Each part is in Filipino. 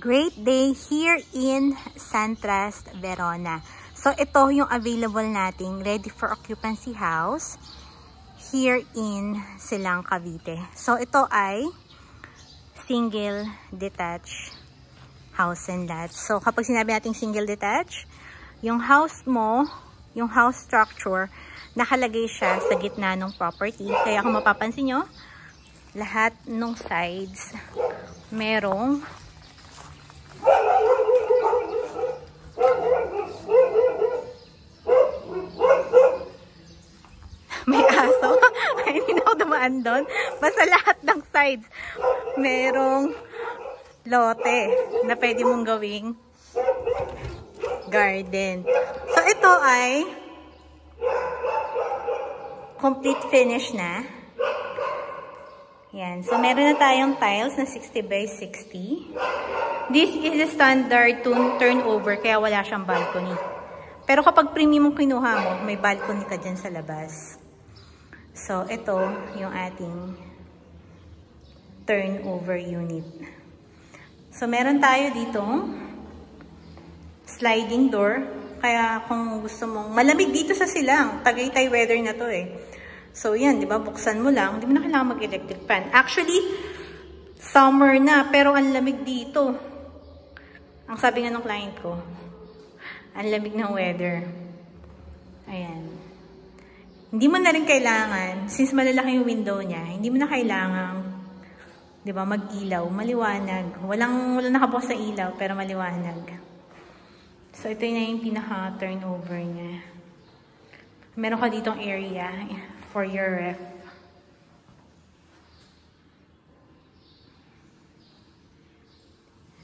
Great day here in Santras, Verona. So ito yung available nating ready for occupancy house here in Silang, Cavite. So ito ay single detached house and lot. So kapag sinabi nating single detached, yung house mo, yung house structure, nakalagay siya sa gitna ng property. Kaya kung mapapansin nyo, lahat ng sides merong may aso. Hindi na ako dumaan doon. Basta lahat ng sides merong lote na pwede mong gawing garden. So ito ay complete finish na. Yan. So meron na tayong tiles na 60 by 60. This is a standard turnover kaya wala siyang balcony. Pero kapag premium kinuha mo, may balcony ka dyan sa labas. So, ito yung ating turnover unit. So, meron tayo ditong sliding door. Kaya kung gusto mong, malamig dito sa Silang. Tagaytay weather na to eh. So, yan, di ba? Buksan mo lang. Hindi mo na kailangan mag-electric fan. Actually, summer na, pero ang lamig dito. Ang sabi nga ng client ko, ang lamig ng weather. Ayan. Hindi mo na rin kailangan, since malalaki yung window niya, hindi mo na kailangan, di ba, mag-ilaw, maliwanag. Walang nakabukas sa ilaw, pero maliwanag. So, ito na yung pinaka-turnover niya. Meron ka ditong area for your ref.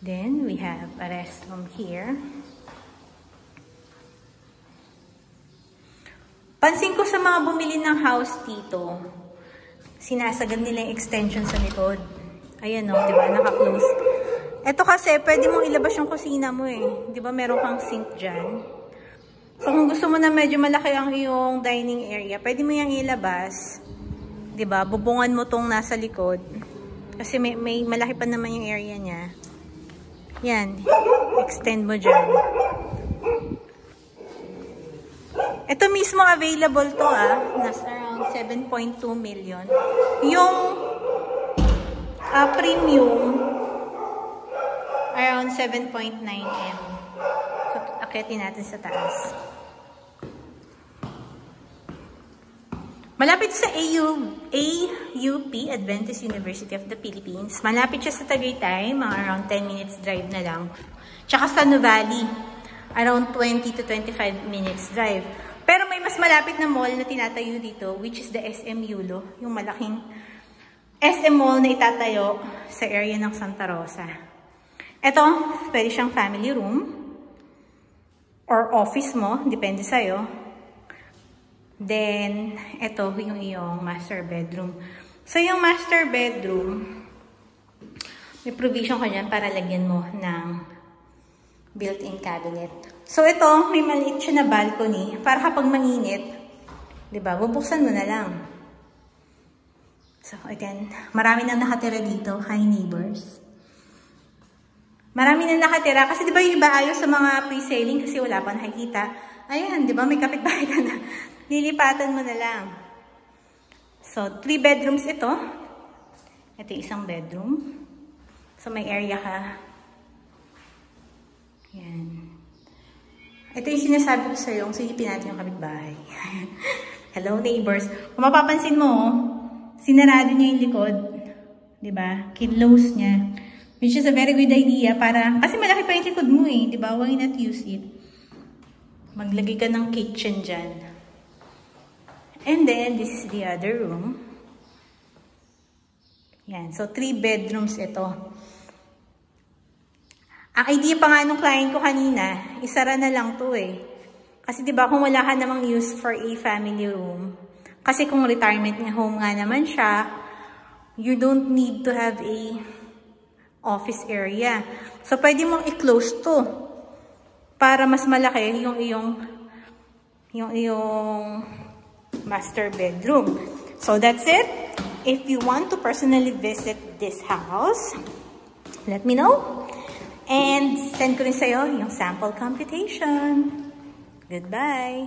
Then, we have a restroom here. Pansin ko sa mga bumili ng house dito, sinasagad nila yung extension sa likod. Ayan o, di ba? Naka-close. Ito kasi, pwede mong ilabas yung kusina mo eh. Di ba? Meron kang sink dyan. So, kung gusto mo na medyo malaki ang iyong dining area, pwede mo yung ilabas. Di ba? Bubungan mo tong nasa likod. Kasi may malaki pa naman yung area niya. Yan. Extend mo dyan. Ito mismo available to nasa around 7.2 million. Yung premium around 7.9 M. So, akitin natin sa taas. Malapit sa AUP, Adventist University of the Philippines. Malapit siya sa Tagaytay, mga around 10 minutes drive na lang. Tsaka sa Nuvali, around 20 to 25 minutes drive. Pero may mas malapit na mall na tinatayo dito, which is the SM Yulo, yung malaking SM mall na itatayo sa area ng Santa Rosa. Ito, pwede siyang family room or office mo, depende sa'yo. Then, ito yung iyong master bedroom. So, yung master bedroom, may provision ka dyan para lagyan mo ng built-in cabinet. So, ito, may maliit siya na balcony para kapag manginit, diba, bubuksan mo na lang. So, again, marami nang nakatira dito. Hi, neighbors. Marami nang nakatira. Kasi, diba, yung iba ayaw sa mga pre-selling kasi wala pa nakikita. Ayan, diba, may kapitbahay ka na. Lilipatan mo na lang. So, 3 bedrooms ito. Ito yung isang bedroom. So, may area ka. Yan. Ito yung sinasabi ko sa'yo, kung silipin natin yung kapitbahay. Hello, neighbors. Kung mapapansin mo, sinarado niya yung likod. Diba? Kinlose niya. Which is a very good idea para, kasi malaki pa yung likod mo eh. Diba? Why not use it? Maglagay ka ng kitchen dyan. And then, this is the other room. Yan. So, 3 bedrooms ito. Ang idea pa nga nung client ko kanina, isara na lang to eh. Kasi diba kung wala ka namang use for a family room, kasi kung retirement home nga naman siya, you don't need to have a office area. So pwede mong i-close to para mas malaki yung iyong master bedroom. So that's it. If you want to personally visit this house, let me know. And send ko rin sa'yo yung sample computation. Goodbye!